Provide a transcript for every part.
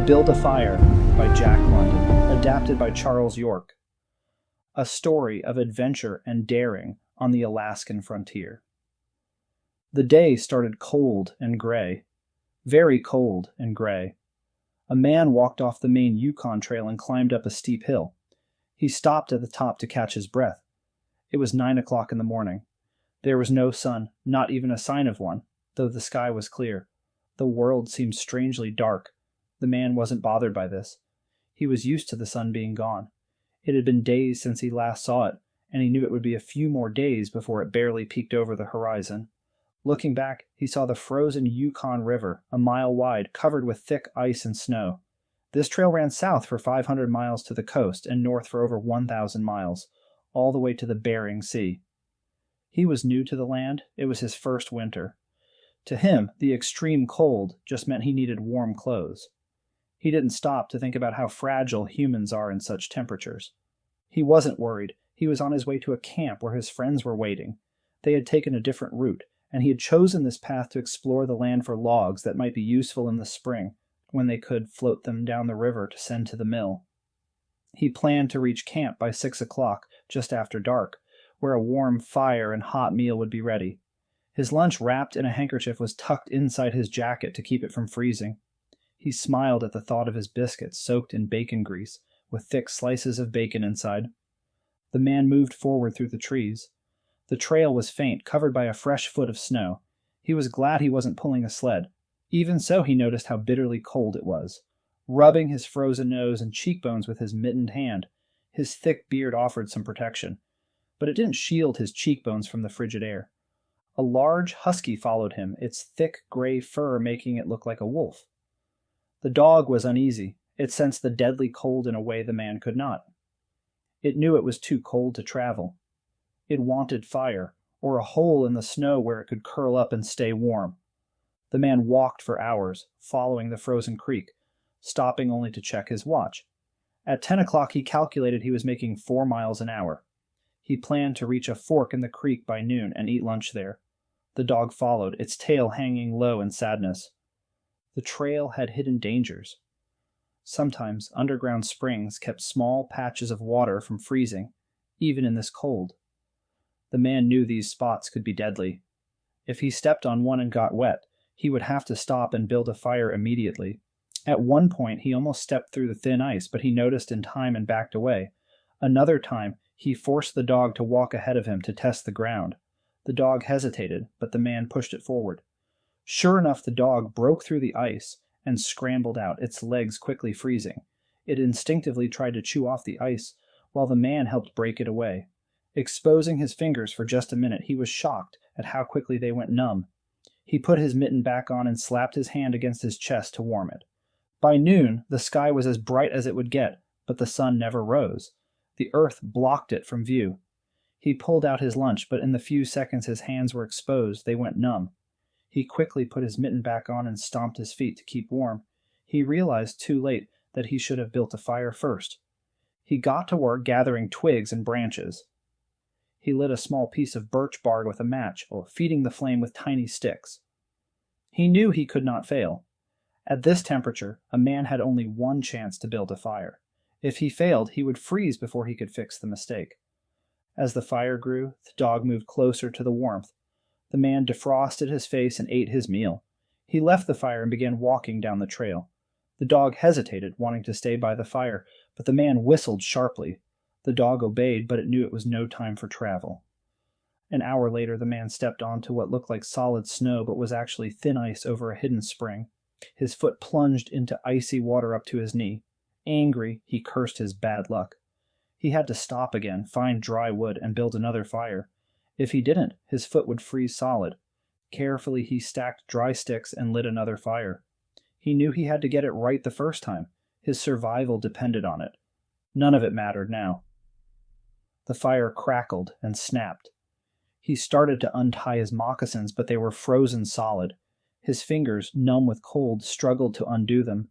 Build a Fire by Jack London, adapted by Charles York. A story of adventure and daring on the Alaskan frontier. The day started cold and gray, very cold and gray. A man walked off the main Yukon Trail and climbed up a steep hill. He stopped at the top to catch his breath. It was 9 o'clock in the morning. There was no sun, not even a sign of one, though the sky was clear. The world seemed strangely dark. The man wasn't bothered by this. He was used to the sun being gone. It had been days since he last saw it, and he knew it would be a few more days before it barely peeked over the horizon. Looking back, he saw the frozen Yukon River, a mile wide, covered with thick ice and snow. This trail ran south for 500 miles to the coast and north for over 1,000 miles, all the way to the Bering Sea. He was new to the land. It was his first winter. To him, the extreme cold just meant he needed warm clothes. He didn't stop to think about how fragile humans are in such temperatures. He wasn't worried. He was on his way to a camp where his friends were waiting. They had taken a different route, and he had chosen this path to explore the land for logs that might be useful in the spring, when they could float them down the river to send to the mill. He planned to reach camp by 6 o'clock, just after dark, where a warm fire and hot meal would be ready. His lunch, wrapped in a handkerchief, was tucked inside his jacket to keep it from freezing. He smiled at the thought of his biscuits soaked in bacon grease, with thick slices of bacon inside. The man moved forward through the trees. The trail was faint, covered by a fresh foot of snow. He was glad he wasn't pulling a sled. Even so, he noticed how bitterly cold it was. Rubbing his frozen nose and cheekbones with his mittened hand, his thick beard offered some protection, but it didn't shield his cheekbones from the frigid air. A large husky followed him, its thick gray fur making it look like a wolf. The dog was uneasy. It sensed the deadly cold in a way the man could not. It knew it was too cold to travel. It wanted fire, or a hole in the snow where it could curl up and stay warm. The man walked for hours, following the frozen creek, stopping only to check his watch. At 10 o'clock he calculated he was making 4 miles an hour. He planned to reach a fork in the creek by noon and eat lunch there. The dog followed, its tail hanging low in sadness. The trail had hidden dangers. Sometimes underground springs kept small patches of water from freezing, even in this cold. The man knew these spots could be deadly. If he stepped on one and got wet, he would have to stop and build a fire immediately. At one point he almost stepped through the thin ice, but he noticed in time and backed away. Another time he forced the dog to walk ahead of him to test the ground. The dog hesitated, but the man pushed it forward. Sure enough, the dog broke through the ice and scrambled out, its legs quickly freezing. It instinctively tried to chew off the ice, while the man helped break it away. Exposing his fingers for just a minute, he was shocked at how quickly they went numb. He put his mitten back on and slapped his hand against his chest to warm it. By noon, the sky was as bright as it would get, but the sun never rose. The earth blocked it from view. He pulled out his lunch, but in the few seconds his hands were exposed, they went numb. He quickly put his mitten back on and stomped his feet to keep warm. He realized too late that he should have built a fire first. He got to work gathering twigs and branches. He lit a small piece of birch bark with a match, feeding the flame with tiny sticks. He knew he could not fail. At this temperature, a man had only one chance to build a fire. If he failed, he would freeze before he could fix the mistake. As the fire grew, the dog moved closer to the warmth. The man defrosted his face and ate his meal. He left the fire and began walking down the trail. The dog hesitated, wanting to stay by the fire, but the man whistled sharply. The dog obeyed, but it knew it was no time for travel. An hour later, the man stepped onto what looked like solid snow, but was actually thin ice over a hidden spring. His foot plunged into icy water up to his knee. Angry, he cursed his bad luck. He had to stop again, find dry wood, and build another fire. If he didn't, his foot would freeze solid. Carefully, he stacked dry sticks and lit another fire. He knew he had to get it right the first time. His survival depended on it. None of it mattered now. The fire crackled and snapped. He started to untie his moccasins, but they were frozen solid. His fingers, numb with cold, struggled to undo them.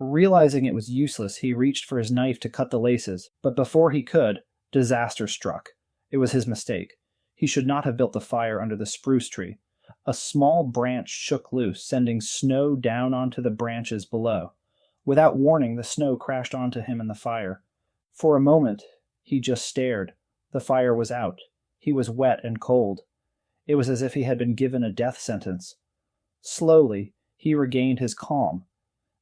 Realizing it was useless, he reached for his knife to cut the laces, but before he could, disaster struck. It was his mistake. He should not have built the fire under the spruce tree. A small branch shook loose, sending snow down onto the branches below. Without warning, the snow crashed onto him in the fire. For a moment, he just stared. The fire was out. He was wet and cold. It was as if he had been given a death sentence. Slowly, he regained his calm.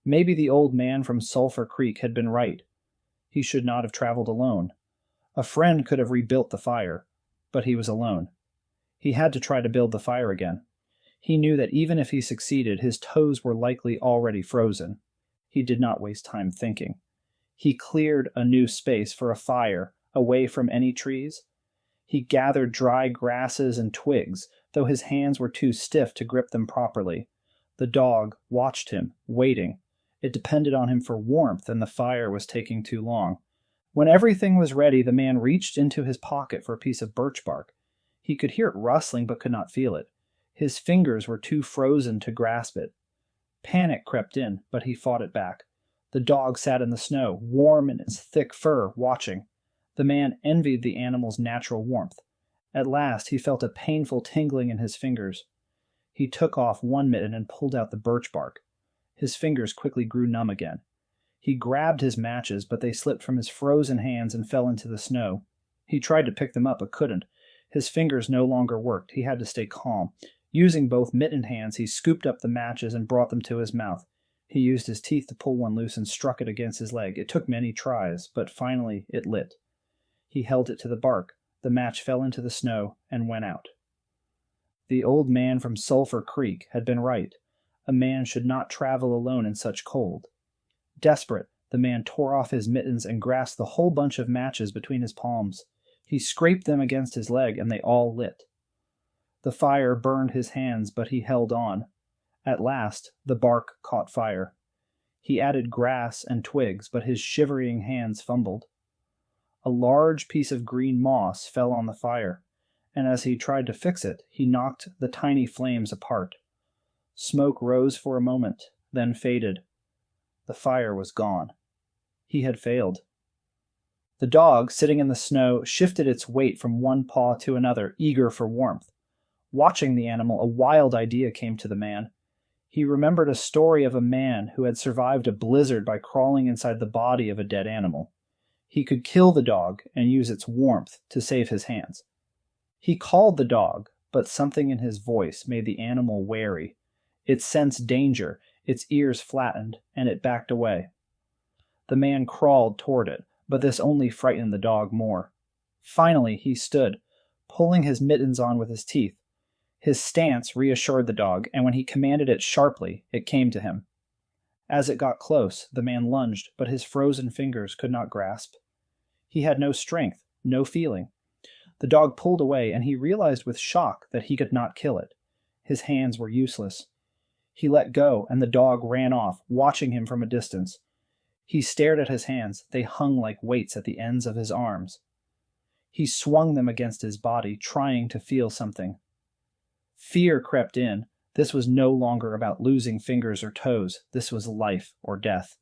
Maybe the old man from Sulphur Creek had been right. He should not have traveled alone. A friend could have rebuilt the fire, but he was alone. He had to try to build the fire again. He knew that even if he succeeded, his toes were likely already frozen. He did not waste time thinking. He cleared a new space for a fire, away from any trees. He gathered dry grasses and twigs, though his hands were too stiff to grip them properly. The dog watched him, waiting. It depended on him for warmth, and the fire was taking too long. When everything was ready, the man reached into his pocket for a piece of birch bark. He could hear it rustling but could not feel it. His fingers were too frozen to grasp it. Panic crept in, but he fought it back. The dog sat in the snow, warm in its thick fur, watching. The man envied the animal's natural warmth. At last he felt a painful tingling in his fingers. He took off one mitten and pulled out the birch bark. His fingers quickly grew numb again. He grabbed his matches, but they slipped from his frozen hands and fell into the snow. He tried to pick them up, but couldn't. His fingers no longer worked. He had to stay calm. Using both mittened hands, he scooped up the matches and brought them to his mouth. He used his teeth to pull one loose and struck it against his leg. It took many tries, but finally it lit. He held it to the bark. The match fell into the snow and went out. The old man from Sulphur Creek had been right. A man should not travel alone in such cold. Desperate, the man tore off his mittens and grasped the whole bunch of matches between his palms. He scraped them against his leg, and they all lit. The fire burned his hands, but he held on. At last, the bark caught fire. He added grass and twigs, but his shivering hands fumbled. A large piece of green moss fell on the fire, and as he tried to fix it, he knocked the tiny flames apart. Smoke rose for a moment, then faded. The fire was gone. He had failed. The dog, sitting in the snow, shifted its weight from one paw to another, eager for warmth. Watching the animal, a wild idea came to the man. He remembered a story of a man who had survived a blizzard by crawling inside the body of a dead animal. He could kill the dog and use its warmth to save his hands. He called the dog, but something in his voice made the animal wary. It sensed danger, its ears flattened, and it backed away. The man crawled toward it, but this only frightened the dog more. Finally he stood, pulling his mittens on with his teeth. His stance reassured the dog, and when he commanded it sharply, it came to him. As it got close, the man lunged, but his frozen fingers could not grasp. He had no strength, no feeling. The dog pulled away, and he realized with shock that he could not kill it. His hands were useless. He let go, and the dog ran off, watching him from a distance. He stared at his hands. They hung like weights at the ends of his arms. He swung them against his body, trying to feel something. Fear crept in. This was no longer about losing fingers or toes. This was life or death.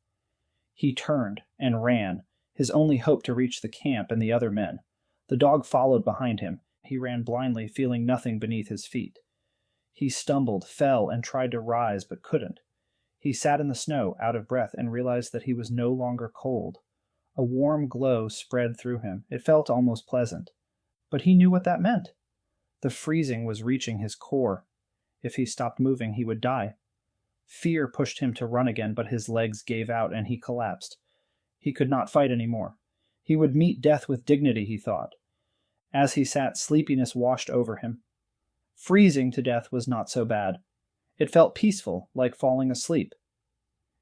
He turned and ran, his only hope to reach the camp and the other men. The dog followed behind him. He ran blindly, feeling nothing beneath his feet. He stumbled, fell, and tried to rise, but couldn't. He sat in the snow, out of breath, and realized that he was no longer cold. A warm glow spread through him. It felt almost pleasant. But he knew what that meant. The freezing was reaching his core. If he stopped moving, he would die. Fear pushed him to run again, but his legs gave out, and he collapsed. He could not fight any more. He would meet death with dignity, he thought. As he sat, sleepiness washed over him. Freezing to death was not so bad. It felt peaceful, like falling asleep.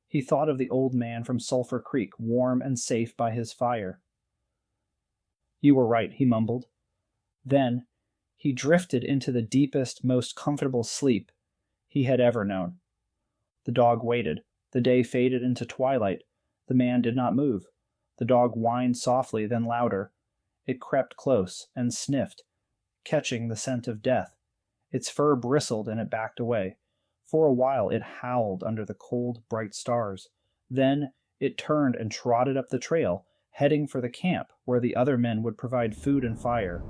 He thought of the old man from Sulphur Creek, warm and safe by his fire. "You were right," he mumbled. Then he drifted into the deepest, most comfortable sleep he had ever known. The dog waited. The day faded into twilight. The man did not move. The dog whined softly, then louder. It crept close and sniffed, catching the scent of death. Its fur bristled and it backed away. For a while it howled under the cold, bright stars. Then it turned and trotted up the trail, heading for the camp where the other men would provide food and fire.